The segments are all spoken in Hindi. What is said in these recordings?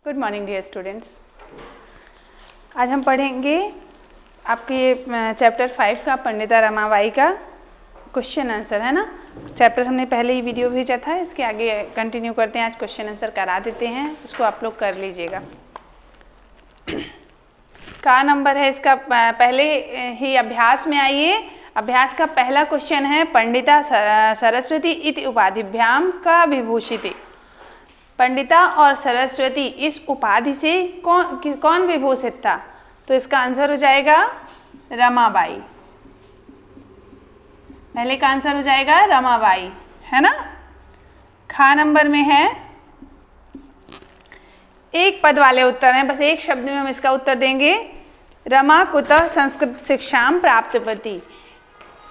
Good morning dear students. आज हम पढ़ेंगे आपके चैप्टर 5 का पंडिता रमाबाई का क्वेश्चन आंसर, है ना। चैप्टर हमने पहले ही वीडियो भेजा था, इसके आगे कंटिन्यू करते हैं। आज क्वेश्चन आंसर करा देते हैं, इसको आप लोग कर लीजिएगा। का नंबर है इसका, पहले ही अभ्यास में आइए। अभ्यास का पहला क्वेश्चन है पंडिता सरस्वती इति उपाधिभ्याम का विभूषित। पंडिता और सरस्वती इस उपाधि से कौन विभूषित था? तो इसका आंसर हो जाएगा रमाबाई। पहले का आंसर हो जाएगा रमाबाई, है ना। खा नंबर में है, एक पद वाले उत्तर हैं, बस एक शब्द में हम इसका उत्तर देंगे। रमा कुतः संस्कृत शिक्षाम प्राप्तवती।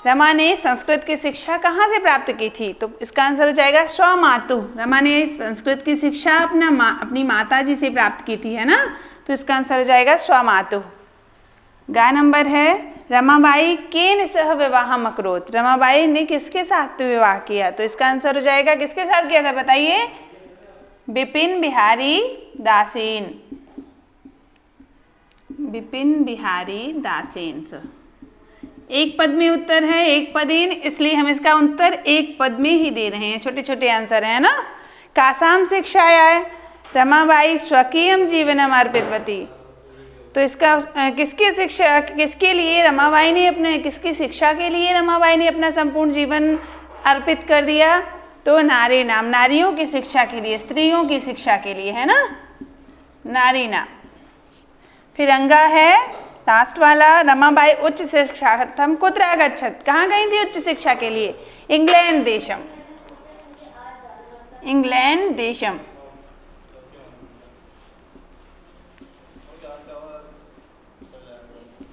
रमा ने संस्कृत की शिक्षा कहाँ से प्राप्त की थी? तो इसका आंसर हो जाएगा स्वमातु। रमा ने संस्कृत की शिक्षा अपनी माता जी से प्राप्त की थी, है ना। तो इसका आंसर हो जाएगा स्वमातु। गा नंबर है रमाबाई केन सह विवाहम अकरोत्। रमाबाई ने किसके साथ विवाह किया? तो इसका आंसर हो जाएगा किसके साथ किया था बताइए? बिपिन बिहारी दासेन। बिपिन बिहारी दासेन से। एक पद में उत्तर है, एक पदेन, इसलिए हम इसका उत्तर एक पद में ही दे रहे हैं। छोटे छोटे आंसर है ना। कासाम शिक्षाया रमाबाई स्वकीयम जीवनम अर्पितवती। तो इसका किसकी शिक्षा, किसके लिए रमाबाई ने अपने, किसकी शिक्षा के लिए रमाबाई ने अपना संपूर्ण जीवन अर्पित कर दिया? तो नारी नाम, नारियों की शिक्षा के लिए, स्त्रियों की शिक्षा के लिए, है ना, नारी नाम। फिर अंगा है लास्ट वाला, रमाबाई उच्च शिक्षार्थम कुत्र अगच्छत। कहाँ गई थी उच्च शिक्षा के लिए? इंग्लैंड देशम। इंग्लैंड देशम।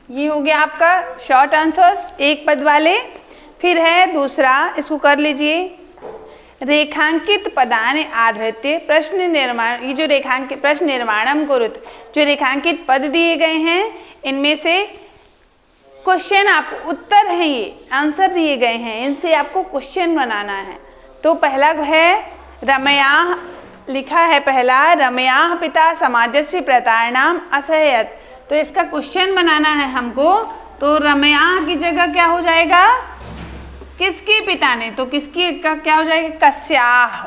ये हो गया आपका शॉर्ट आंसर्स, एक पद वाले। फिर है दूसरा, इसको कर लीजिए। रेखांकित पदानि आधृत्य प्रश्न निर्माण। ये जो रेखांकित प्रश्न निर्माणम कुरुत, जो रेखांकित पद दिए गए हैं, इनमें से क्वेश्चन, आप उत्तर हैं, ये आंसर दिए गए हैं, इनसे आपको क्वेश्चन बनाना है। तो पहला है रमयाः, लिखा है पहला, रमयाः पिता समाजस्य प्रतारणाम असहयत। तो इसका क्वेश्चन बनाना है हमको। तो रमयाः की जगह क्या हो जाएगा? किसके पिता ने? तो किसकी का क्या हो जाएगा? कस्याः।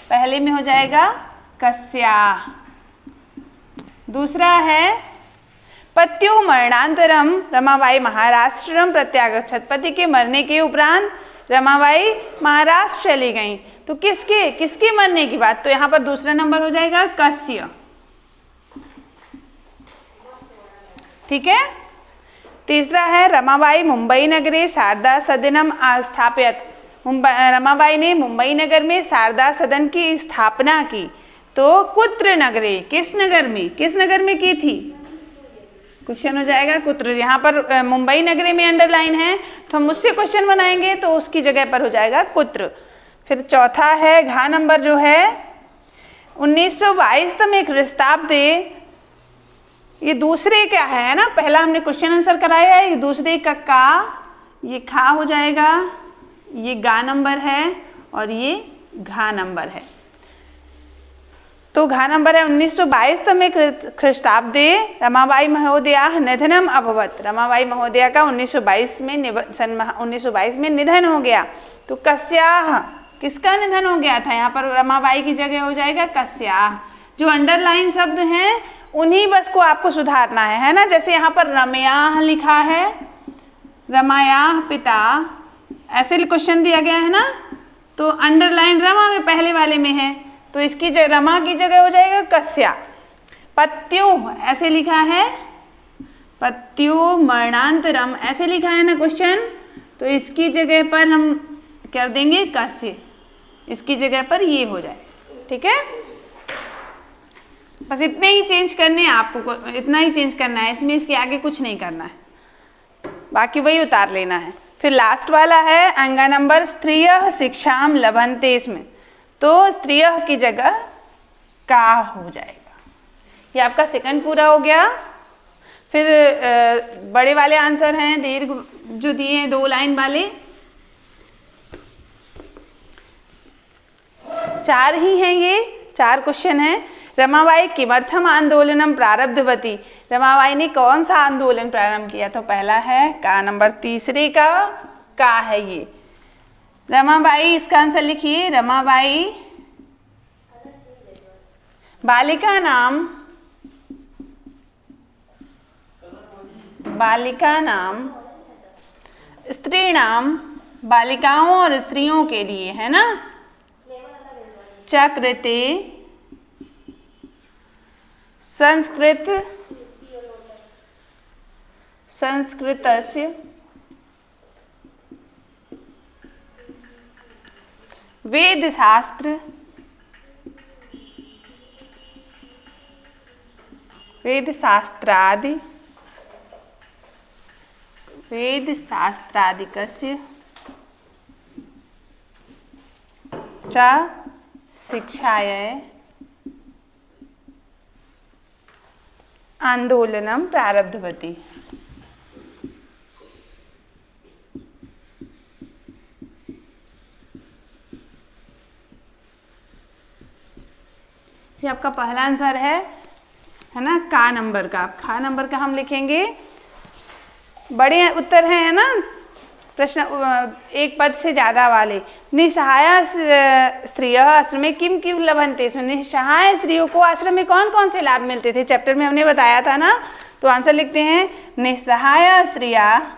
पहले में हो जाएगा कस्याः। दूसरा है पत्युः मरणांतरम रमाबाई महाराष्ट्रम प्रत्यागच्छत। पति के मरने के उपरांत रमाबाई महाराष्ट्र चली गई। तो किसके किसके मरने की बात? तो यहाँ पर दूसरा नंबर हो जाएगा कस्य। ठीक है। तीसरा है रमाबाई मुंबई नगरे शारदा सदनम स्थापयत। रमाबाई ने मुंबई नगर में शारदा सदन की स्थापना की। तो कुत्र नगरे, किस नगर में, किस नगर में की थी? क्वेश्चन हो जाएगा कुत्र। यहाँ पर मुंबई नगरे में अंडरलाइन है, तो हम उससे क्वेश्चन बनाएंगे, तो उसकी जगह पर हो जाएगा कुत्र। फिर चौथा है घा नंबर जो है 1922 तमें ख्रीस्ताब्दे। ये दूसरे क्या है ना, पहला हमने क्वेश्चन आंसर कराया है, ये दूसरे का ये खा हो जाएगा, ये गा नंबर है और ये घा नंबर है। तो घा नंबर है 1922 तमें ख्रीस्ताब्दे रमाबाई महोदया निधनम अभवत। रमाबाई महोदया का 1922 में 1922 में निधन हो गया। तो कस्याः, किसका निधन हो गया था? यहाँ पर रमाबाई की जगह हो जाएगा कस्याः। जो अंडरलाइन शब्द हैं उन्हीं बस को आपको सुधारना है ना। जैसे यहाँ पर रमयाः लिखा है, रमायाः पिता, ऐसे क्वेश्चन दिया गया है ना। तो अंडरलाइन रमा में पहले वाले में है, तो इसकी रमा की जगह हो जाएगा कस्या। पत्युः ऐसे लिखा है, पत्युः मरणांतरम ऐसे लिखा है ना क्वेश्चन, तो इसकी जगह पर हम कर देंगे कस्य, इसकी जगह पर ये हो जाए। ठीक है, बस इतने ही चेंज करने हैं आपको, इतना ही चेंज करना है इसमें, इसके आगे कुछ नहीं करना है, बाकी वही उतार लेना है। फिर लास्ट वाला है अंगा नंबर स्त्रियः शिक्षाम लभन्ते। इसमें तो स्त्रियः की जगह का हो जाएगा। ये आपका सेकंड पूरा हो गया। फिर बड़े वाले आंसर हैं दीर्घ जो दिए हैं, 2 लाइन वाले, 4 ही हैं, ये 4 क्वेश्चन हैं। रमाबाई किमर्थम आंदोलनम प्रारब्धवती, रमाबाई ने कौन सा आंदोलन प्रारंभ किया? तो पहला है का नंबर, तीसरे का है ये। रमाबाई, इसका आंसर लिखिए। रमाबाई बालिका नाम स्त्रीणाम, बालिकाओं और स्त्रियों के लिए, है ना, चकृते संस्कृतस्य वेदशास्त्रादिकस्य च शिक्षायै आंदोलनम प्रारब्धवती। ये आपका पहला आंसर है ना, का नंबर का। खा नंबर का हम लिखेंगे। बड़े उत्तर हैं, है ना, प्रश्न एक पद से ज़्यादा वाले। निसहाय स्त्रियः आश्रमे किम किम लभन्ते, इसमें निसहाय स्त्रियों को आश्रम में कौन कौन से लाभ मिलते थे? चैप्टर में हमने बताया था ना। तो आंसर लिखते हैं, निसहाय स्त्रियः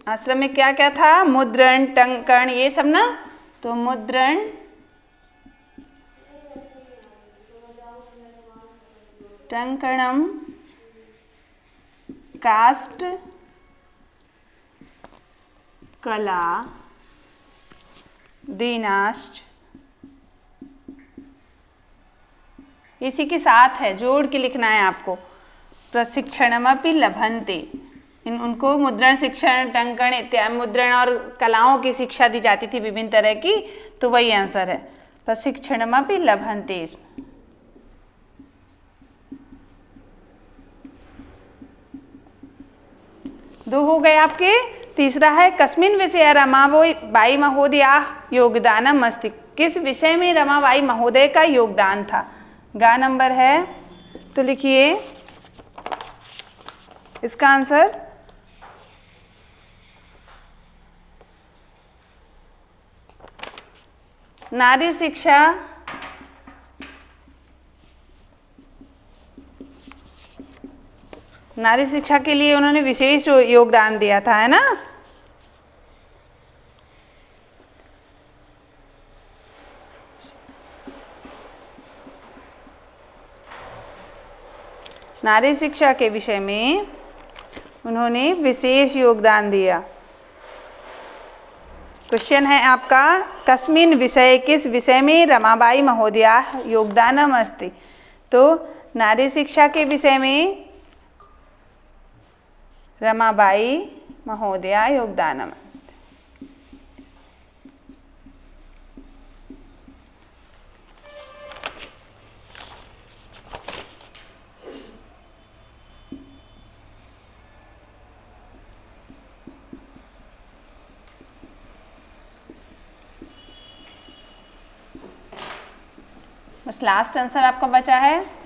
आश्रम में क्या क्या था? मुद्रण, टंकण, ये सब ना। तो मुद्रण, टंकणम, काष्ठ कला, दीनाश्च, इसी के साथ है, जोड़ के लिखना है आपको। प्रशिक्षणमपि लभन्ते, उनको मुद्रण शिक्षण, टंकण इत्यादि मुद्रण और कलाओं की शिक्षा दी जाती थी विभिन्न तरह की। तो वही आंसर है, प्रशिक्षणमपि लभन्ते। इसमें दो हो गए आपके। तीसरा है, कस्मिन् विषये रमाबाई महोदयाः योगदानम् अस्ति, किस विषय में रमाबाई महोदय का योगदान था? गा नंबर है। तो लिखिए इसका आंसर, नारी शिक्षा के लिए उन्होंने विशेष योगदान दिया था, है ना। नारी शिक्षा के विषय में उन्होंने विशेष योगदान दिया। क्वेश्चन है आपका, कस्मिन् विषये, किस विषय में रमाबाई महोदयाः योगदानम् अस्ति? तो नारी शिक्षा के विषय में रमाबाई महोदया योगदानम् अस्ति। बस लास्ट आंसर आपका बचा है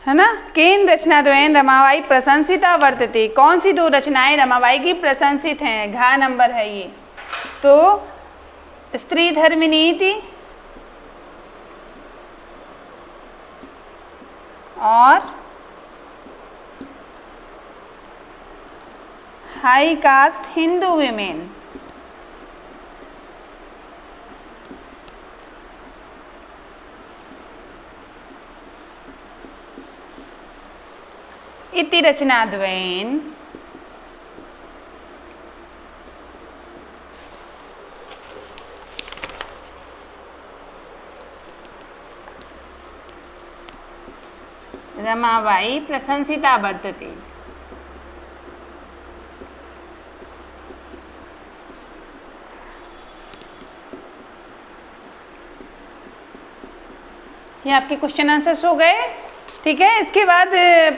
ना। केन रचनाद्वयेन रमाबाई प्रशंसिता वर्तते, कौन सी दो रचनाएं रमाबाई की प्रशंसित हैं? घा नंबर है ये। तो स्त्री धर्मनीति और हाई कास्ट हिंदू विमेन। इति रचनाद्वयेन रमाबाई प्रशंसिता वर्तते। ये आपके क्वेश्चन आंसर्स हो गए। ठीक है। इसके बाद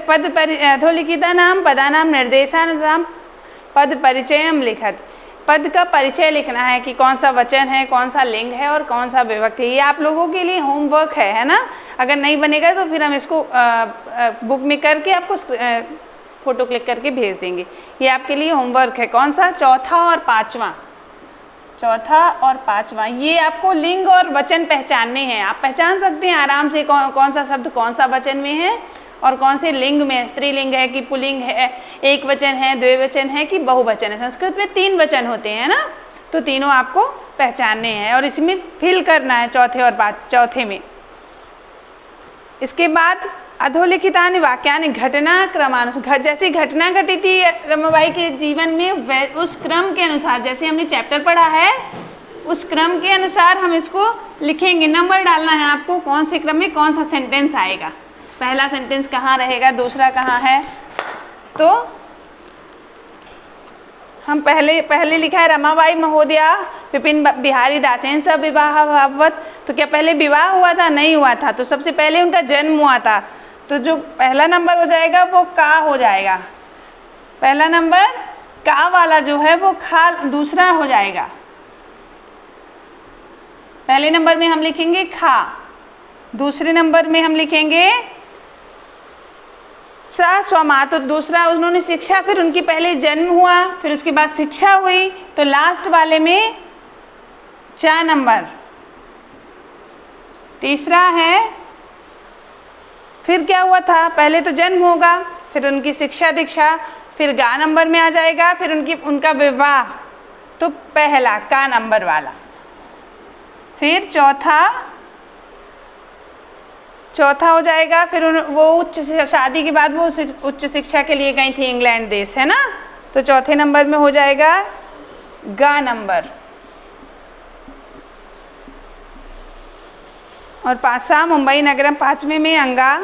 पद अधोलिखिता नाम पदानाम निर्देशानाम पद परिचयम लिखत। पद का परिचय लिखना है कि कौन सा वचन है, कौन सा लिंग है और कौन सा विभक्ति है। ये आप लोगों के लिए होमवर्क है ना। अगर नहीं बनेगा तो फिर हम इसको बुक में करके आपको फ़ोटो क्लिक करके भेज देंगे। ये आपके लिए होमवर्क है। कौन सा? चौथा और पाँचवा। चौथा और पाँचवा ये आपको लिंग और वचन पहचानने हैं। आप पहचान सकते हैं आराम से कौन सा शब्द कौन सा वचन में है और कौन से लिंग में, स्त्रीलिंग है कि पुल्लिंग है, एक वचन है, द्विवचन है कि बहुवचन है। संस्कृत में 3 वचन होते हैं ना, तो तीनों आपको पहचानने हैं और इसमें फिल करना है चौथे में। इसके बाद अधोलिखितानि वाक्यानि घटना क्रमानुसार, जैसी घटना घटी थी रमाबाई के जीवन में उस क्रम के अनुसार, जैसे हमने चैप्टर पढ़ा है उस क्रम के अनुसार हम इसको लिखेंगे। नंबर डालना है आपको कौन से क्रम में कौन सा सेंटेंस आएगा, पहला सेंटेंस कहाँ रहेगा, दूसरा कहाँ है। तो हम पहले लिखा है रमाबाई महोदया विपिन बिहारी दासेन स विवाह भाववत। तो क्या पहले विवाह हुआ था? नहीं हुआ था। तो सबसे पहले उनका जन्म हुआ था। तो जो पहला नंबर हो जाएगा वो का हो जाएगा। पहला नंबर का वाला जो है वो खा दूसरा हो जाएगा। पहले नंबर में हम लिखेंगे खा, दूसरे नंबर में हम लिखेंगे सा स्वमा। तो दूसरा उन्होंने शिक्षा, फिर उनकी पहले जन्म हुआ, फिर उसके बाद शिक्षा हुई, तो लास्ट वाले में 4 नंबर। तीसरा है फिर क्या हुआ था, पहले तो जन्म होगा, फिर उनकी शिक्षा दीक्षा, फिर गा नंबर में आ जाएगा, फिर उनका विवाह, तो पहला का नंबर वाला। फिर चौथा हो जाएगा। फिर वो शादी के बाद वो उच्च शिक्षा के लिए गई थी इंग्लैंड देश, है ना। तो चौथे नंबर में हो जाएगा गा नंबर। और पाँचवा मुंबई नगरम, 5वें में अंगा।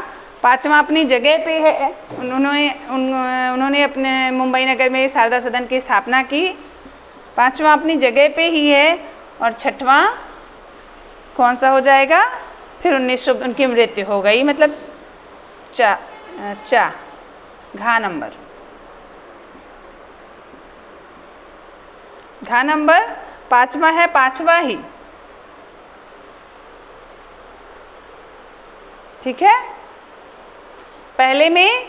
5वां अपनी जगह पे है। उन्होंने अपने मुंबई नगर में शारदा सदन की स्थापना की। 5वां अपनी जगह पे ही है। और 6वां कौन सा हो जाएगा, फिर 1900 उनकी मृत्यु हो गई, मतलब घा नंबर। घा नंबर 5वां है, 5वां ही, ठीक है। पहले में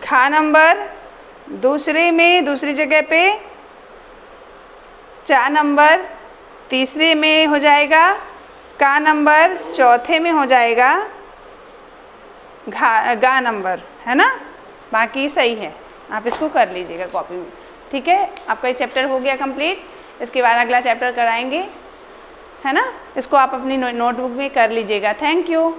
खा नंबर, दूसरे में दूसरी जगह पे 4 नंबर, तीसरे में हो जाएगा का नंबर, चौथे में हो जाएगा गा नंबर, है ना। बाकी सही है, आप इसको कर लीजिएगा कॉपी में, ठीक है। आपका ये चैप्टर हो गया कंप्लीट। इसके बाद अगला चैप्टर कराएंगे, है ना। इसको आप अपनी नोटबुक में कर लीजिएगा। Thank you.